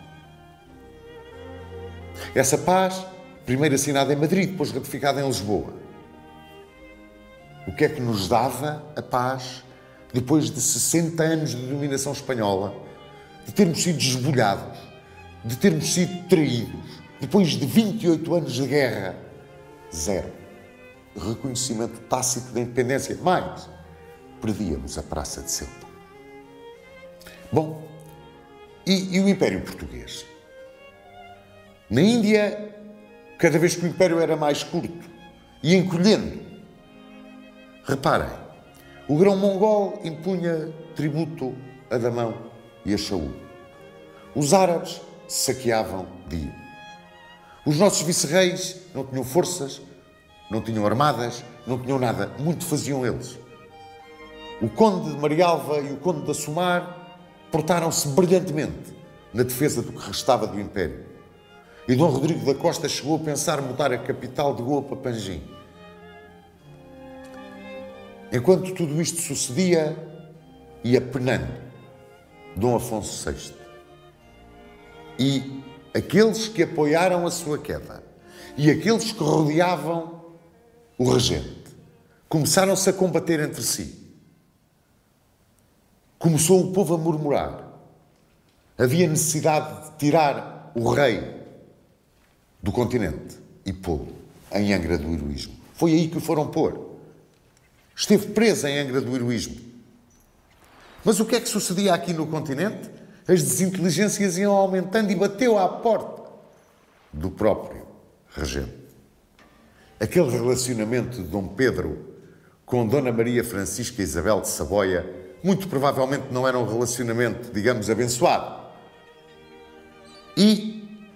Essa paz, primeiro assinada em Madrid, depois ratificada em Lisboa. O que é que nos dava a paz depois de 60 anos de dominação espanhola, de termos sido esbulhados, de termos sido traídos, depois de 28 anos de guerra? Zero. Reconhecimento tácito da independência. Mais, perdíamos a Praça de Ceuta. Bom, e o Império Português? Na Índia, cada vez que o Império era mais curto, ia encolhendo. Reparem, o grão-mongol impunha tributo a Damão e a Shaul. Os árabes saqueavam Dio. Os nossos vice-reis não tinham forças, não tinham armadas, não tinham nada. Muito faziam eles. O conde de Marialva e o conde de Assumar portaram-se brilhantemente na defesa do que restava do Império. E Dom Rodrigo da Costa chegou a pensar mudar a capital de Goa para Panjim. Enquanto tudo isto sucedia, ia penando Dom Afonso VI. E aqueles que apoiaram a sua queda e aqueles que rodeavam o regente começaram-se a combater entre si. Começou o povo a murmurar. Havia necessidade de tirar o rei do continente e pô-lo em Angra do Heroísmo. Foi aí que o foram pôr. Esteve preso em Angra do Heroísmo. Mas o que é que sucedia aqui no continente? As desinteligências iam aumentando e bateu à porta do próprio regente. Aquele relacionamento de Dom Pedro com Dona Maria Francisca Isabel de Saboia muito provavelmente não era um relacionamento, digamos, abençoado. E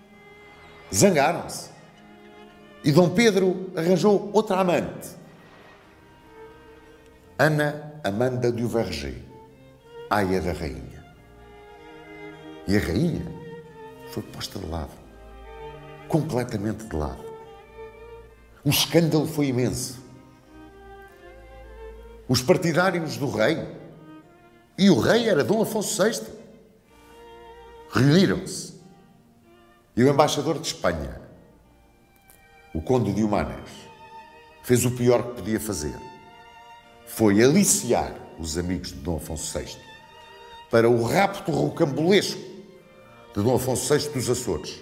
zangaram-se. E Dom Pedro arranjou outra amante. Ana Amanda de Verger, aia da rainha. E a rainha foi posta de lado. Completamente de lado. O escândalo foi imenso. Os partidários do rei, e o rei era Dom Afonso VI, reuniram-se. E o embaixador de Espanha, o conde de Humanes, fez o pior que podia fazer. Foi aliciar os amigos de Dom Afonso VI para o rapto rocambolesco de Dom Afonso VI dos Açores,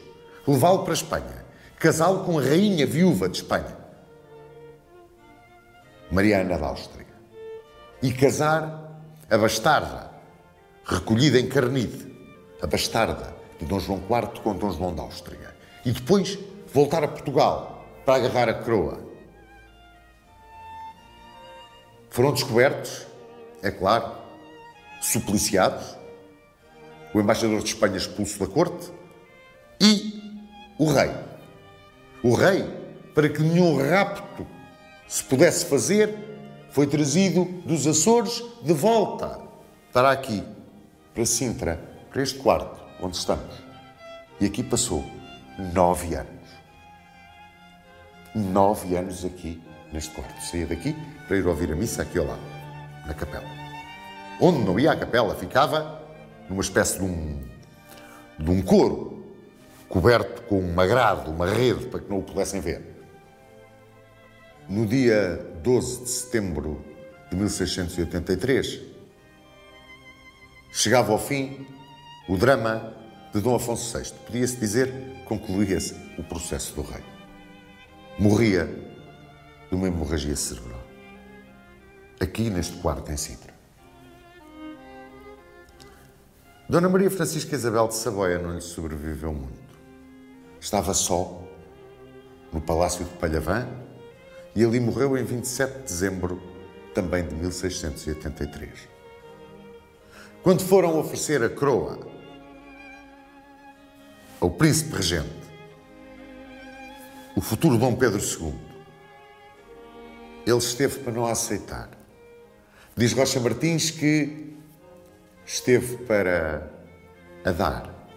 levá-lo para a Espanha, casá-lo com a rainha viúva de Espanha, Maria Ana da Áustria, e casar a bastarda, recolhida em Carnide, a bastarda de Dom João IV com Dom João da Áustria, e depois voltar a Portugal para agarrar a coroa. Foram descobertos, é claro, supliciados, o embaixador de Espanha expulso da corte e o rei. O rei, para que nenhum rapto se pudesse fazer, foi trazido dos Açores de volta para aqui, para Sintra, para este quarto onde estamos. E aqui passou 9 anos. 9 anos aqui neste quarto. Saía daqui para ir ouvir a missa aqui ao lado, na capela. onde não ia a capela, ficava numa espécie de um coro, coberto com uma grade, uma rede, para que não o pudessem ver. No dia 12 de setembro de 1683, chegava ao fim o drama de Dom Afonso VI. Podia-se dizer, concluía-se o processo do rei. Morria de uma hemorragia cerebral. Aqui neste quarto em Sintra. Dona Maria Francisca Isabel de Saboia não lhe sobreviveu muito. Estava só no Palácio de Palhavã e ali morreu em 27 de dezembro também de 1683. Quando foram oferecer a coroa ao príncipe regente, o futuro Dom Pedro II, ele esteve para não aceitar. Diz Rocha Martins que esteve para a dar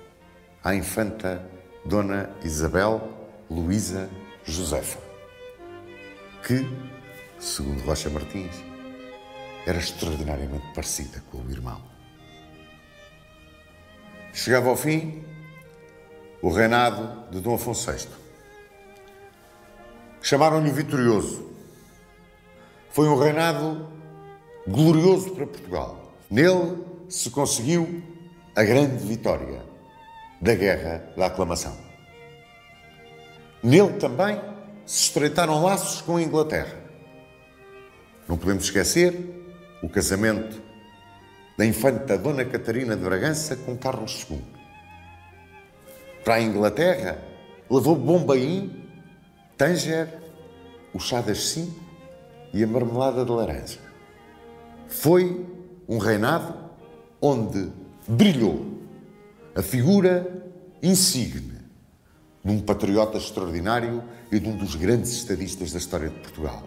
à infanta Dona Isabel Luísa Josefa, que, segundo Rocha Martins, era extraordinariamente parecida com o irmão. Chegava ao fim o reinado de Dom Afonso VI. Chamaram-lhe vitorioso. Foi um reinado glorioso para Portugal. Nele se conseguiu a grande vitória da Guerra da Aclamação. Nele também se estreitaram laços com a Inglaterra. Não podemos esquecer o casamento da infanta Dona Catarina de Bragança com Carlos II. Para a Inglaterra, levou Bombaim, Tanger, o chá das 5 e a marmelada de laranja. Foi um reinado onde brilhou a figura insigne de um patriota extraordinário e de um dos grandes estadistas da história de Portugal.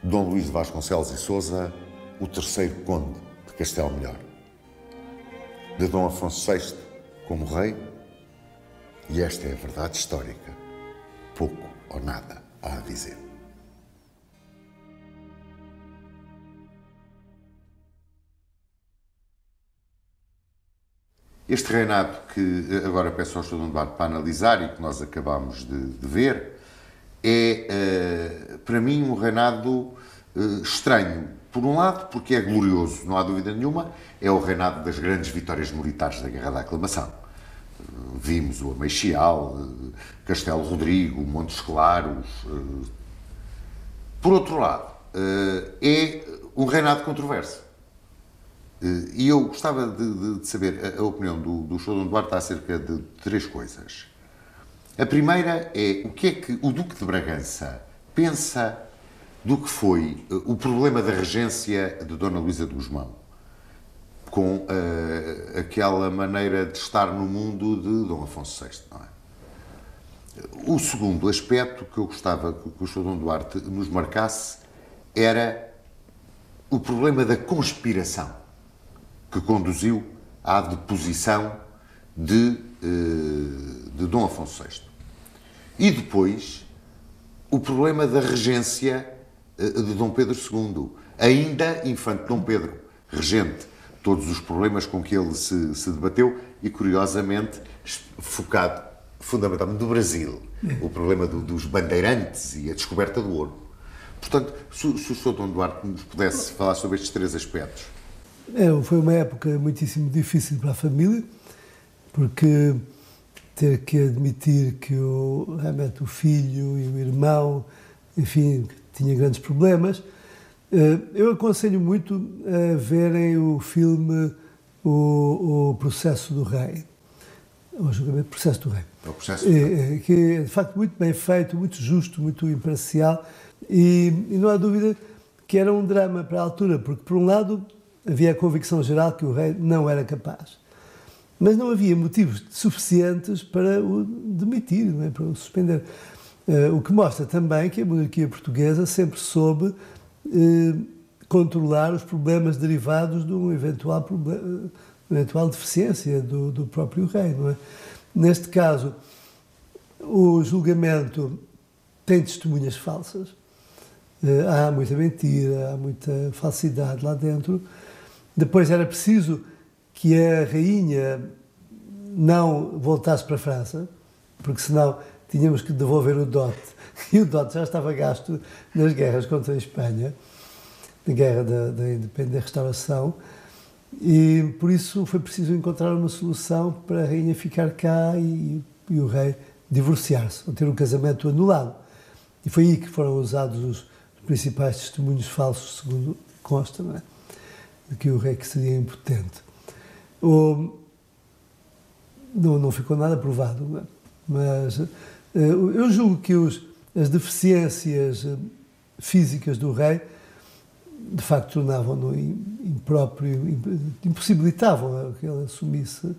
Dom Luís de Vasconcelos e Sousa, o terceiro conde de Castelo Melhor. De Dom Afonso VI como rei, e esta é a verdade histórica. Pouco ou nada há a dizer. Este reinado que agora peço ao Sr. Dom Duarte para analisar e que nós acabamos de ver é, para mim, um reinado estranho. Por um lado, porque é glorioso, não há dúvida nenhuma, é o reinado das grandes vitórias militares da Guerra da Aclamação. Vimos o Ameixial, Castelo Rodrigo, Montes Claros. Por outro lado, é um reinado controverso. E eu gostava de saber a opinião do Sr. Dom Duarte acerca de três coisas. A primeira é o que é que o Duque de Bragança pensa do que foi o problema da regência de Dona Luísa de Gusmão, com aquela maneira de estar no mundo de Dom Afonso VI, não é? O segundo aspecto que eu gostava que o Sr. Dom Duarte nos marcasse era o problema da conspiração que conduziu à deposição de Dom Afonso VI. E depois, o problema da regência de Dom Pedro II, ainda infante Dom Pedro, regente, todos os problemas com que ele se debateu e, curiosamente, focado fundamentalmente no Brasil, o problema dos bandeirantes e a descoberta do ouro. Portanto, se o Sr. Dom Duarte nos pudesse falar sobre estes três aspectos. Foi uma época muitíssimo difícil para a família, porque ter que admitir que realmente o filho e o irmão, enfim, tinha grandes problemas. Eu aconselho muito a verem o filme O Processo do Rei, o julgamento Processo do Rei. O Processo do Rei. Que é, de facto, muito bem feito, muito justo, muito imparcial, e não há dúvida que era um drama para a altura, porque, por um lado, havia a convicção geral que o rei não era capaz. Mas não havia motivos suficientes para o demitir, não é? Para o suspender. O que mostra também que a monarquia portuguesa sempre soube controlar os problemas derivados de uma eventual deficiência do próprio rei, não é? Neste caso, o julgamento tem testemunhas falsas, há muita mentira, há muita falsidade lá dentro, Depois era preciso que a rainha não voltasse para a França, porque senão tínhamos que devolver o dote. E o dote já estava gasto nas guerras contra a Espanha, na guerra da independência, da restauração, e por isso foi preciso encontrar uma solução para a rainha ficar cá e o rei divorciar-se, ou ter o casamento anulado. E foi aí que foram usados os principais testemunhos falsos, segundo consta, não é? De que o rei que seria impotente. Não ficou nada provado, não é? Mas eu julgo que as deficiências físicas do rei de facto tornavam-no impróprio, impossibilitavam que ele assumisse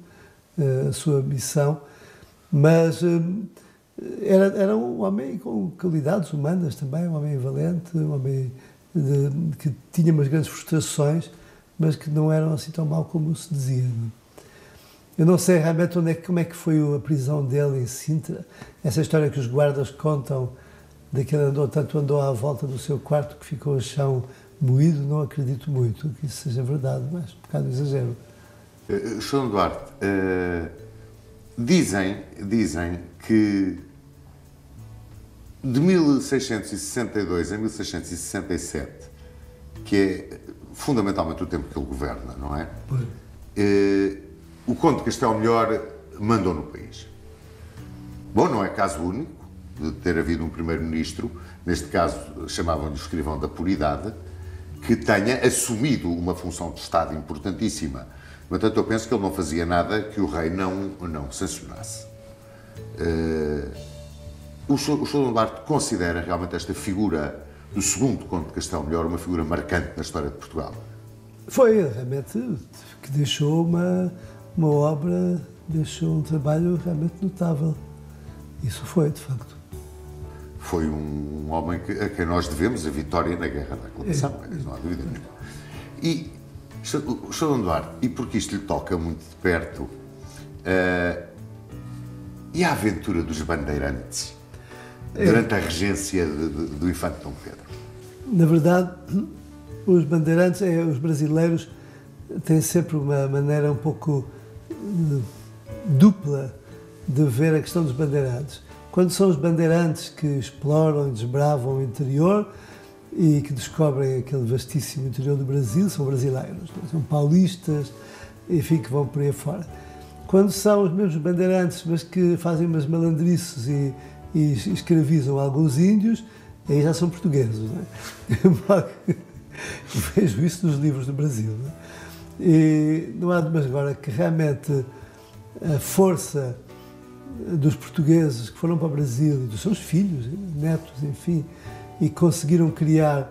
a sua missão, mas era um homem com qualidades humanas também, um homem valente, um homem que tinha umas grandes frustrações, mas que não eram assim tão mau como se dizia. Eu não sei realmente como é que foi a prisão dele em Sintra. Essa história que os guardas contam de que ele andou à volta do seu quarto que ficou o chão moído, não acredito muito que isso seja verdade, mas um bocado exagero. João Duarte, dizem que de 1662 a 1667, que é fundamentalmente o tempo que ele governa, não é? O Conde de Castelo Melhor mandou no país. Bom, não é caso único de ter havido um primeiro-ministro, neste caso chamavam-lhe o escrivão da puridade, que tenha assumido uma função de Estado importantíssima. No entanto, eu penso que ele não fazia nada que o rei não sancionasse. O Sr. Duarte considera realmente esta figura do segundo Conde de Castelo Melhor uma figura marcante na história de Portugal? Foi, realmente, que deixou uma obra, deixou um trabalho realmente notável. Isso foi, de facto. Foi um homem a quem nós devemos a vitória na Guerra da Aclamação, não há dúvida nenhuma. E, Sr. Duarte, e porque isto lhe toca muito de perto, e a aventura dos bandeirantes durante a regência do infante Dom Pedro? Na verdade, os bandeirantes, os brasileiros, têm sempre uma maneira um pouco dupla de ver a questão dos bandeirantes. Quando são os bandeirantes que exploram e desbravam o interior e que descobrem aquele vastíssimo interior do Brasil, são brasileiros, são paulistas, enfim, que vão por aí fora. Quando são os mesmos bandeirantes, mas que fazem umas malandrices e escravizam alguns índios, aí já são portugueses, não é? Vejo isso nos livros do Brasil, não é? E não há de mais agora que realmente a força dos portugueses que foram para o Brasil, e dos seus filhos, netos, enfim, e conseguiram criar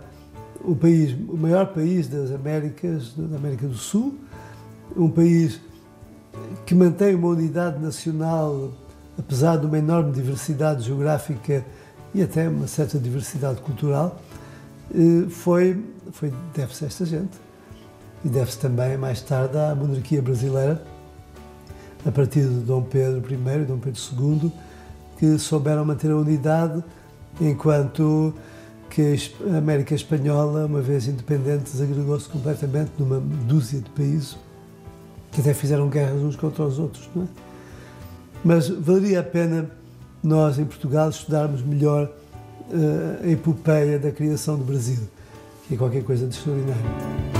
o maior país das Américas, da América do Sul, um país que mantém uma unidade nacional, apesar de uma enorme diversidade geográfica e até uma certa diversidade cultural, deve-se a esta gente. E deve-se também, mais tarde, à monarquia brasileira, a partir de Dom Pedro I e Dom Pedro II, que souberam manter a unidade, enquanto que a América Espanhola, uma vez independente, desagregou-se completamente numa dúzia de países que até fizeram guerras uns contra os outros, não é? Mas valeria a pena nós, em Portugal, estudarmos melhor a epopeia da criação do Brasil, que é qualquer coisa de extraordinário.